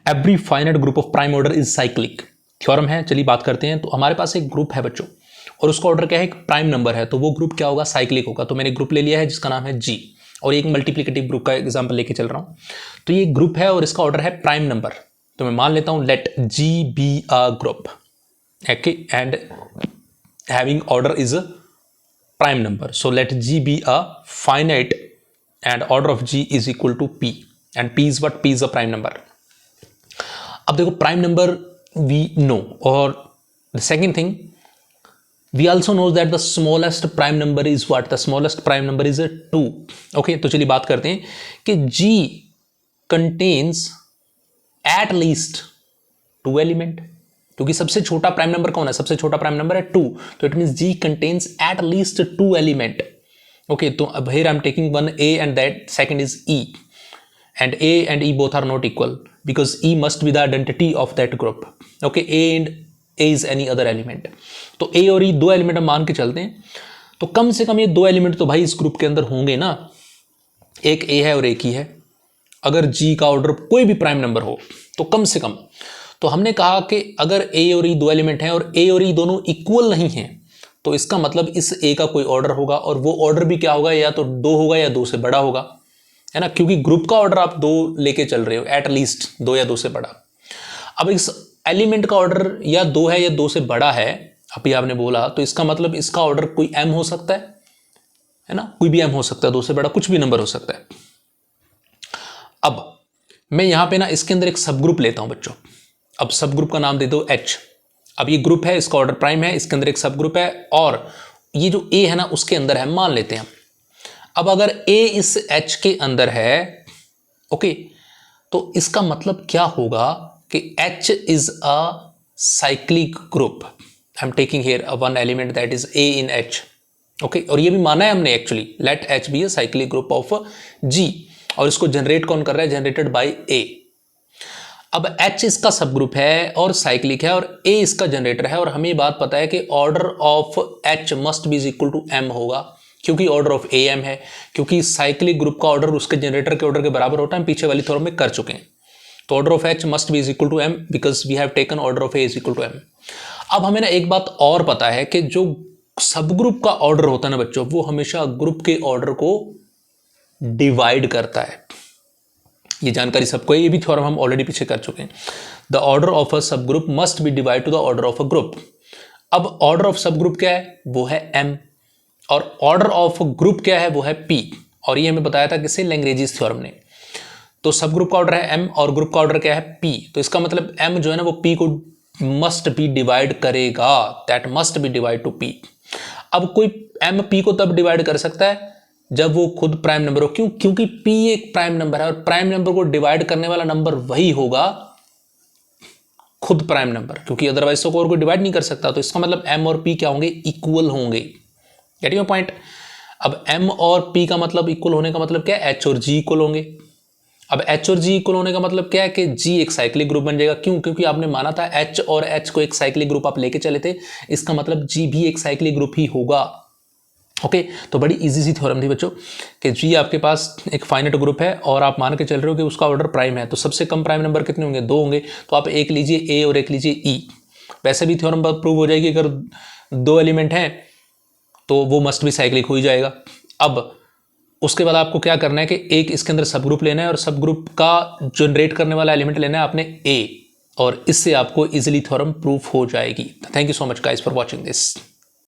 Every finite group of prime order is cyclic. Theorem है, चलिए बात करते हैं। तो हमारे पास एक ग्रुप है बच्चों और उसका ऑर्डर क्या है, एक प्राइम नंबर है, तो वो ग्रुप क्या होगा, साइक्लिक होगा। तो मैंने ग्रुप ले लिया है जिसका नाम है जी, और एक मल्टीप्लिकेटिव ग्रुप का एग्जांपल लेके चल रहा हूं। तो ये ग्रुप है और इसका ऑर्डर है प्राइम नंबर। तो मैं मान लेता हूं let G be a group and having order is prime number. So let G be a finite and order of G is equal to P, and P is what, P is a prime number. अब देखो prime number we know, और the second thing we also know that the smallest prime number is what, the smallest prime number is a 2. okay, तो चलिए बात करते हैं कि G contains at least 2 element, क्योंकि सबसे छोटा प्राइम नंबर कौन है, सबसे छोटा प्राइम नंबर है 2, तो it means G contains at least 2 element. Okay, तो अब here I'm taking one A and that second is E, and A and E both are not equal because E must be the identity of that group. okay, A and A is any other element. तो A और E दो element हम मान के चलते हैं, तो कम से कम ये दो एलिमेंट तो भाई इस ग्रुप के अंदर होंगे ना, एक A है और एक ही है। अगर G का ऑर्डर कोई भी प्राइम नंबर हो तो कम से कम, तो हमने कहा कि अगर A और E दो एलिमेंट हैं और A और E दोनों इक्वल नहीं हैं, तो इसका मतलब इस A का कोई ऑर्डर होगा, और वो ऑर्डर भी क्या होगा, या तो 2 होगा या 2 से बड़ा होगा, है ना, क्योंकि ग्रुप का ऑर्डर आप 2 लेके चल रहे हो, एटलीस्ट 2 या 2 से बड़ा। अब इस एलिमेंट का ऑर्डर या 2 है या 2 से बड़ा है, अभी आपने बोला, तो इसका मतलब इसका ऑर्डर कोई m हो सकता है ना, कोई भी m हो सकता है, 2 से बड़ा कुछ भी नंबर हो सकता है। अब मैं यहां पे ना इसके अंदर एक सब ग्रुप लेता हूं बच्चों। अब सब ग्रुप का नाम दे दो H। अब ये ग्रुप है, इसका ऑर्डर प्राइम है, इसके अंदर एक सब ग्रुप है, और ये जो A है ना उसके अंदर है, मान लेते हैं। अब अगर A इस H के अंदर है, ओके, तो इसका मतलब क्या होगा कि H is a cyclic group. I'm taking here one element that is A in H. Okay, और ये भी माना है हमने actually, let H be a cyclic group of G, और इसको जनरेट कौन कर रहा है, जनरेटेड बाय A। अब H इसका सब ग्रुप है और साइक्लिक है, और A इसका जनरेटर है, और हमें बात पता है कि order of H must be equal to M होगा, क्योंकि ऑर्डर ऑफ A M है, क्योंकि साइक्लिक ग्रुप का ऑर्डर उसके जनरेटर के ऑर्डर के बराबर होता है, हम पीछे वाली थ्योरम में कर चुके हैं। तो order of H must be is equal to M because we have taken order of A is equal to M। अब हमें ना एक बात और पता है कि जो सब ग्रुप का ऑर्डर होता है ना बच्चों, वो हमेशा ग्रुप के ऑर्डर को डिवाइड करता है। ये जानकारी सबको है, ये भी थ्योरम हम ऑलरेडी पीछे कर चुके हैं। द ऑर्डर ऑफ अ सब group must be divide two the order of a group. अब ऑर्डर ऑफ सब ग्रुप क्या है, वो है M, और ऑर्डर ऑफ ग्रुप क्या है, वो है P, और ये हमें बताया था किससे, लैग्रेंजिस थ्योरम ने। तो सब ग्रुप का ऑर्डर है M और ग्रुप का ऑर्डर क्या है P, तो इसका मतलब M जो है ना वो P को मस्ट बी डिवाइड करेगा, that must be divide two P। अब कोई M P को तब डिवाइड कर सकता है जब वो खुद प्राइम नंबर हो, क्यों, क्योंकि P एक प्राइम नंबर है, और प्राइम नंबर को डिवाइड करने वाला नंबर वही होगा खुद प्राइम नंबर, क्योंकि अदरवाइज तो और कोई डिवाइड नहीं कर सकता। तो इसका मतलब M और P क्या होंगे, इक्वल होंगे। Get your point. अब M और P का मतलब इक्वल होने का मतलब क्या है, H और G इक्वल होंगे। अब H और G इक्वल होने का मतलब क्या है कि G एक साइक्लिक ग्रुप बन जाएगा, क्यों, क्योंकि आपने माना था H और H को एक साइक्लिक ग्रुप आप लेके चले थे, इसका मतलब G भी एक साइक्लिक ग्रुप ही होगा। ओके, तो बड़ी इजी सी थ्योरम थी बच्चों कि G आपके पास एक फाइनाइट ग्रुप है और आप मान के चल रहे हो कि उसका ऑर्डर प्राइम है, तो सबसे कम प्राइम नंबर कितने होंगे, 2 होंगे, तो आप एक लीजिए A और एक लीजिए E। वैसे भी थ्योरम प्रूव हो जाएगी, अगर 2 एलिमेंट हैं तो वो मस्ट भी साइक्लिक हो ही जाएगा। अब उसके बाद आपको क्या करना है कि एक इसके अंदर सब ग्रुप लेना है, और सब ग्रुप का जनरेट करने वाला एलिमेंट लेना है आपने A, और इससे आपको इजीली थ्योरम प्रूफ हो जाएगी। Thank you so much guys for watching this.